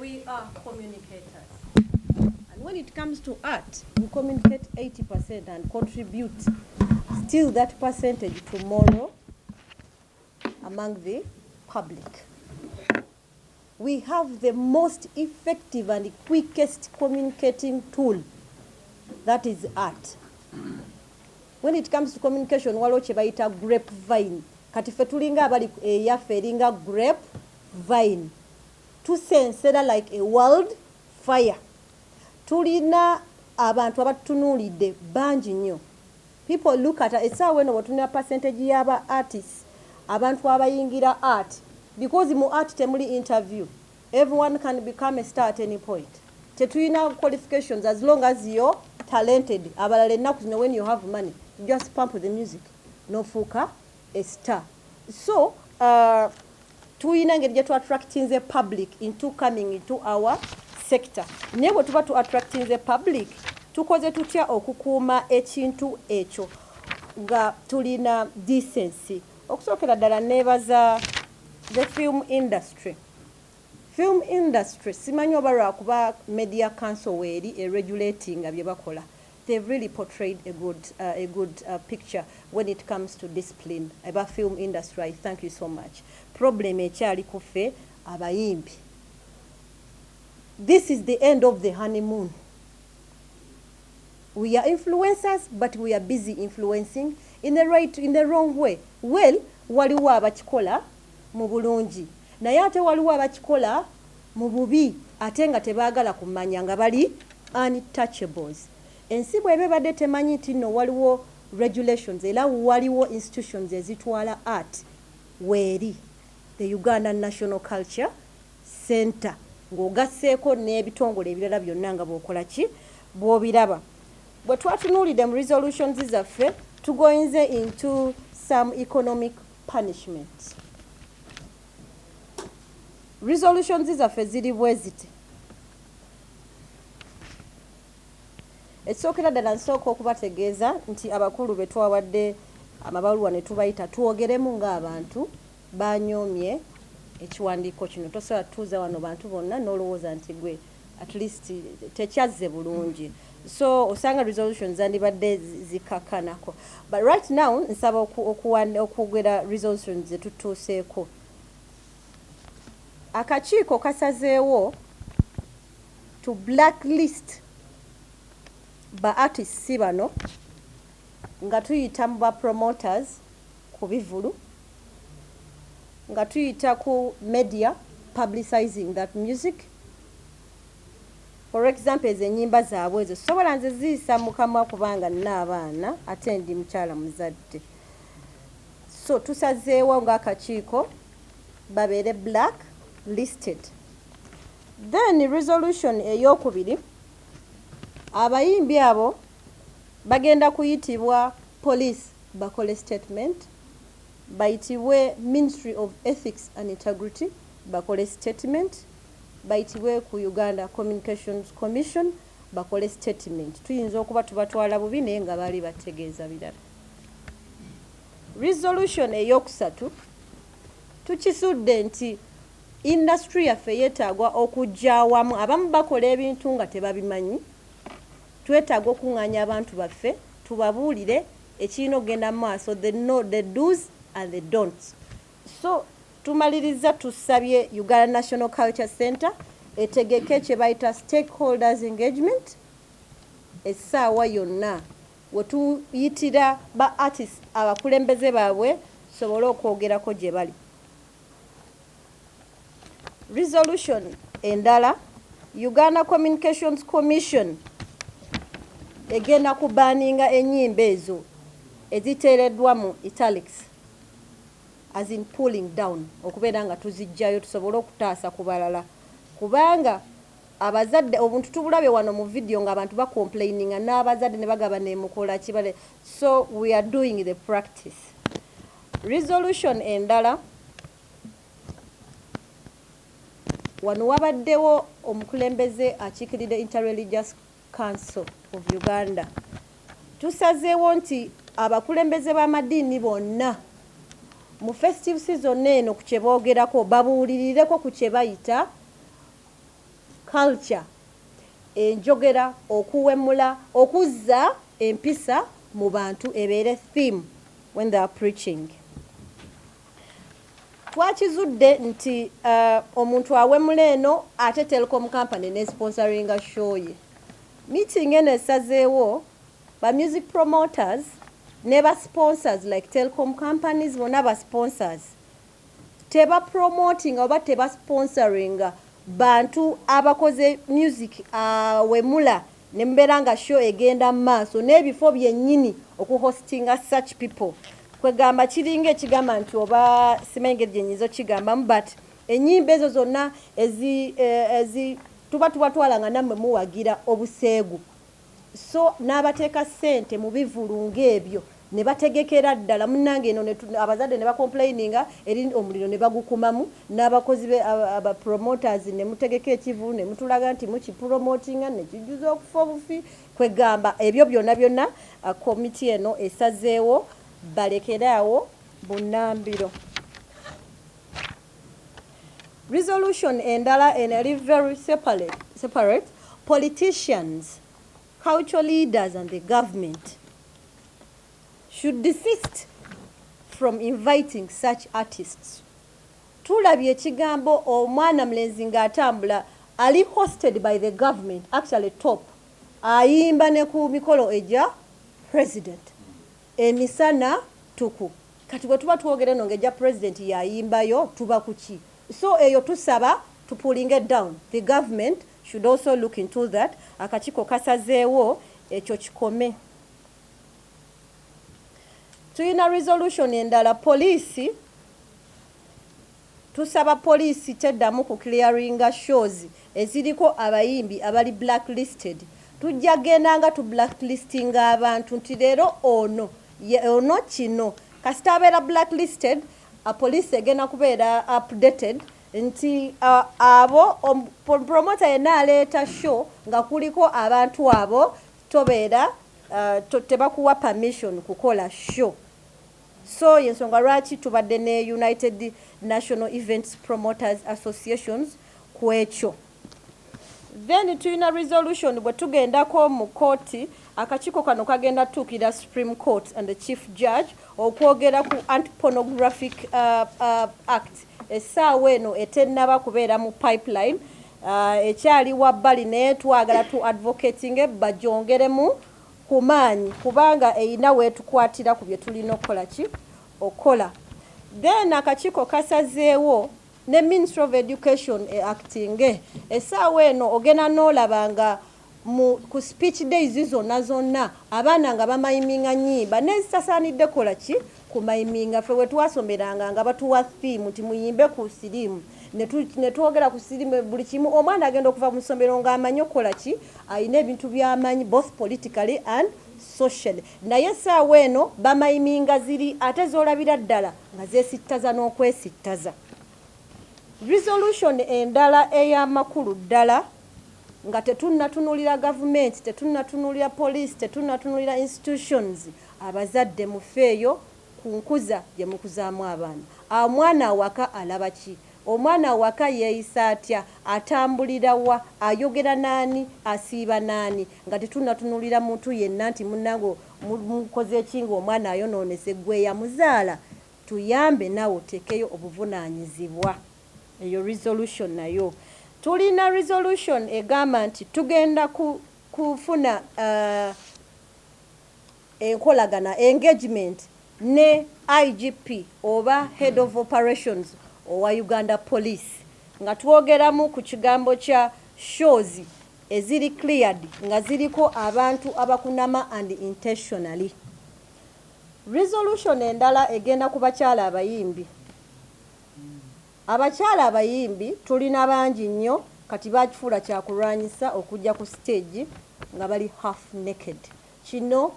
We are communicators. And when it comes to art, we communicate 80% and contribute still that percentage tomorrow among the public. We have the most effective and quickest communicating tool, that is art. When it comes to communication, waliwo kye bayita grapevine. Kati fe tulinga abali eyaffe eringa grapevine. Tusensera like a wildfire. Tulina abantu abatunuulidde bangi nnyo. People look at essaawa eno bwetulina percentage y'aba artists, abantu abayingira art, because mu art temuli interview. Everyone can become a star at any point. Tetulina qualifications as long as you're talented. Abalala ennaku zino when you have money, you just pump the music. Nofuuka a star. So, tulina engeri gye tu attracting the public into coming into our sector. Naye bwe tuba tu attracting the public, tukoze tutya okukuuma ekintu ekyo nga tulina decency. Okusookera ddala neebaza the film industry. Film industry, simanyi oba lwakuba media council weeri regulating bye bakola. They've really portrayed a good picture when it comes to discipline about film industry. I thank you so much. Problem ekyali kuffe abayimbi. This is the end of the honeymoon. We are influencers, but we are busy influencing in the wrong way. Well, waliwo abakikola mu bulungi. Naye ate waliwo abakikola mu bubi ate nga tebaagala kumanya nga bali untouchables. Ensi bw'eba badde temanyi nti nno waliwo regulations era waliwo institutions ezitwala art weeri. The Uganda National Culture Center ng'ogasseeko n'ebitongole ebirala byonna nga bw'okola ki bw'obiraba. Bwe twatunuulidde mu resolutions zaffe tugoyinze into some economic punishment. Resolutions zaffe ziri bwe ziti. Ekisookera ddala nsooka okubategeeza nti abakulu be twawadde amabaluwa ne tubayita twogeremu ng'abantu banyoomye ekiwandiiko kino. Tosobola tuuza wano bantu bonna n'olowooza nti gwe at least tekyazze bulungi. So osanga resolutions zandibadde zikakanako. But right now nsaba okwogera resolutions ze tutuuseeko. Akakiiko kasazeewo to blacklist ba artists si bano nga tuyita mu ba promoters ku bivulu, nga tuyita ku media publicizing that music. For example, enyimba zaabwe ezo sobola nze ziyisa mu kamwa kubanga nina abaana ate ndi mukyala muzadde. So tusazeewo ng'akakiiko babeere black listed. Then resolution ey'okubiri, abayimbi abo bagenda kuyitibwa police bakole statement, bayitibwe Ministry of Ethics and Integrity bakole statement, bayitibwe ku Uganda Communications Commission bakole statement. Tuyinza okuba tubatwala bubi naye nga baali bategeeza birala. Resolution ey'okusatu, tukisudde nti industry yaffe yeetaagwa okujja awamu. Abamu bakola ebintu nga tebabimanyi. Twetaaga okuŋŋaanya abantu baffe tubabuulire ekirina okugenda mu maaso, the do's and the don'ts. So tumaliriza tusabye Uganda National Culture Center etegeke kye bayita stakeholders engagement essaawa yonna we tuyitira ba artists abakulembeze baabwe sobole okwogerako gye bali. Resolution endala, Uganda Communications Commission egenda kubaninga enyimba ezo eziteereddwa mu italics, as in pulling down, okubeera nga tuzijjayo tusobole okutaasa ku balala. Kubanga abazadde obuntu tubulabye wano mu video ng'abantu bacomplaininga n'abazadde ne bagaba nemukola kibale. So we are doing the practice. Resolution endala, wano wabaddewo omukulembeze akiikirira Interreligious Council of Uganda. Tusazeewo nti abakulembeze b'amadiini bonna mu festive season eno ku kye boogerako babuulirireko ku kye bayita culture, enjogera, okuwemula, okuzza empisa mu bantu ebeere theme when they are preaching. Twakizudde nti omuntu awemula eno ate telecom company ne sponsoringa show ye. Meeting eno esazeewo ba music promoters ne ba sponsors like telecom companies bonna ba sponsors teba promoting oba teba sponsoringa bantu abakoze music wemula ne mbeera nga show egenda maaso n'ebifo byennyini okuhostinga such people. Kwegamba kiringa ekigamba nti oba simenge gyenyizo kigambamu but enyimba ezo zonna ezi tuba tubatwalanga nammwe muwagira obuseegu. So n'abateeka ssente mu bivulunga ebyo ne bategekera ddala munnange eno abazadde ne bacomplaininga eri omuliro ne bagukumamu n'abakozi aba promoters ne mutegeka ekivulu ne mutulaga nti mukipromotinga ne kijjuza okufa obufi. Kwegamba ebyo byonna komiti eno esazeewo balekeraawo bunnambiro. Resolution endala eri very separate. Politicians, cultural leaders and the government should desist from inviting such artists. Tulabye ekigambo omwana mulenzi ng'atambula ali hosted by the government, actually top, ayimba ne ku mikolo eja president. Emisana tuku. Kati bwe tuba twogera eno ng'eja president yayimbayo tuba kuki. So eyo tusaba to pulling it down. The government should also look into that. Akachiko kasazeewo ekyo kikome. Tuyina resolution endala police. Tusaba police teddamu ku clearinga shows eziriko abayimbi abali blacklisted. Tujja gendanga tu blacklisting abantu nti leero ono kino kasita abeera blacklisted a police egenda kubeera updated nti abo promoter yenna aleeta show nga kuliko abantu abo tobeera tebakuwa permission kukola show. So yensonga lwaki tubadde ne United National Events Promoters Associations ku ekyo. Then tuyina resolution bwe tugendako mu kooti akakiiko kano kagenda tuukira Supreme Court and the Chief Judge okwogera ku Anti-Pornographic Act. Essaawa eno etennaba kubeera mu pipeline ekyali wabbali naye twagala tu advocating bagyongeremu ku maanyi kubanga eyina weetukwatira ku bye tulina okukola. Then akakiiko kasazeewo ne Ministry of Education acting essaawa eno ogenda n'olabanga ku speech days zonna abaana nga bamayiminga nnyimba nezitasaanidde kola ki kumayiminga. Ffe we twasomeranga nga batuwa theme nti muyimbe ku siriimu ne twogera ku siriimu buli kimu omwana agenda okuva mu ssomero ng'amanyi okukola ki ayina ebintu by'amanyi both politically and socially. Naye essaawa eno bamayiminga ziri ate zoolabira ddala nga zeesittaza n'okwesittaza. Resolution endala ey'amakulu ddala nga tetunnatunulira government, tetunnatunulira police, tetunnatunulira institutions, abazadde mufeeyo ku nkuza gye mukuzaamu abaana. Omwana awaka alaba ki? Omwana awaka yeeyisa atya? Atambulira wa? Ayogera naani? Asiiba naani? Nga tetunnatunulira muntu yenna nti munnange mukoze ki ng'omwana ayonoonese gwe yamuzaala. Tuyambe nawe oteekeyo obuvunaanyizibwa. Eyo resolution nayo. Tulina resolution egamba nti tugenda kufuna enkolagana engagement ne IGP oba Head of Operations owa Uganda Police nga twogeramu ku kigambo kya shows eziri cleared nga ziriko abantu abakunama and intentionally. Resolution endala egenda ku bakyala abayimbi. Abakyala abayimbi tulina bangi nnyo kati bakifuula kyakulwanyisa okujja ku stage nga bali half naked. Kino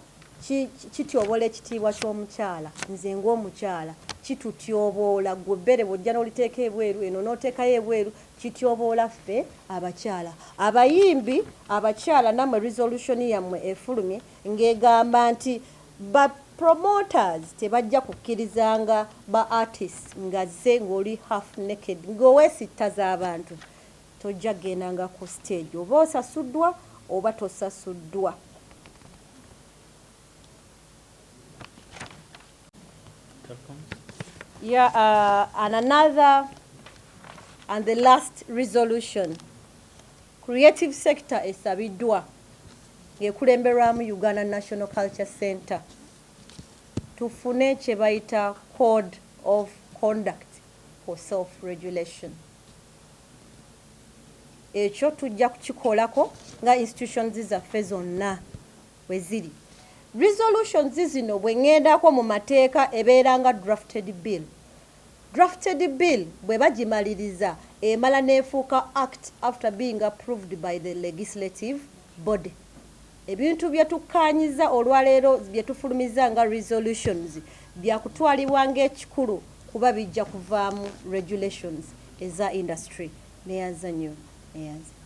kityoboola ekitiibwa ky'omukyala. Nze ng'omukyala kitutyoboola gwe bbere bw'ojja n'oliteeka ebweru eno n'oteekayo ebweru kityoboola ffe abakyala. Abayimbi abakyala nammwe resolution yammwe efulumye ng'egamba nti ba promoters tebajja kukkirizanga ba artists nga zze ng'oli half naked ng'oweesittaza abantu. tojja gendanga ku stage oba osasuddwa oba tosasuddwa. Yeah, and another and the last resolution, creative sector esabiddwa ng'ekulemberwamu Uganda National Culture Center tufune kye bayita code of conduct for self-regulation. Ekyo tujja kukikolako nga institutions zaffe zonna we ziri. Resolutions zino bwe ngendako mu mateeka ebeera nga drafted bill. Drafted bill bwe bagimaliriza emala neefuuka act after being approved by the legislative body. Ebintu bye tukkaanyiza olwaleero bye tufulumiza nga resolutions byakutwalibwa ng'ekikulu kuba bijja kuvaamu regulations eza industry neyaza nnyo neyaza.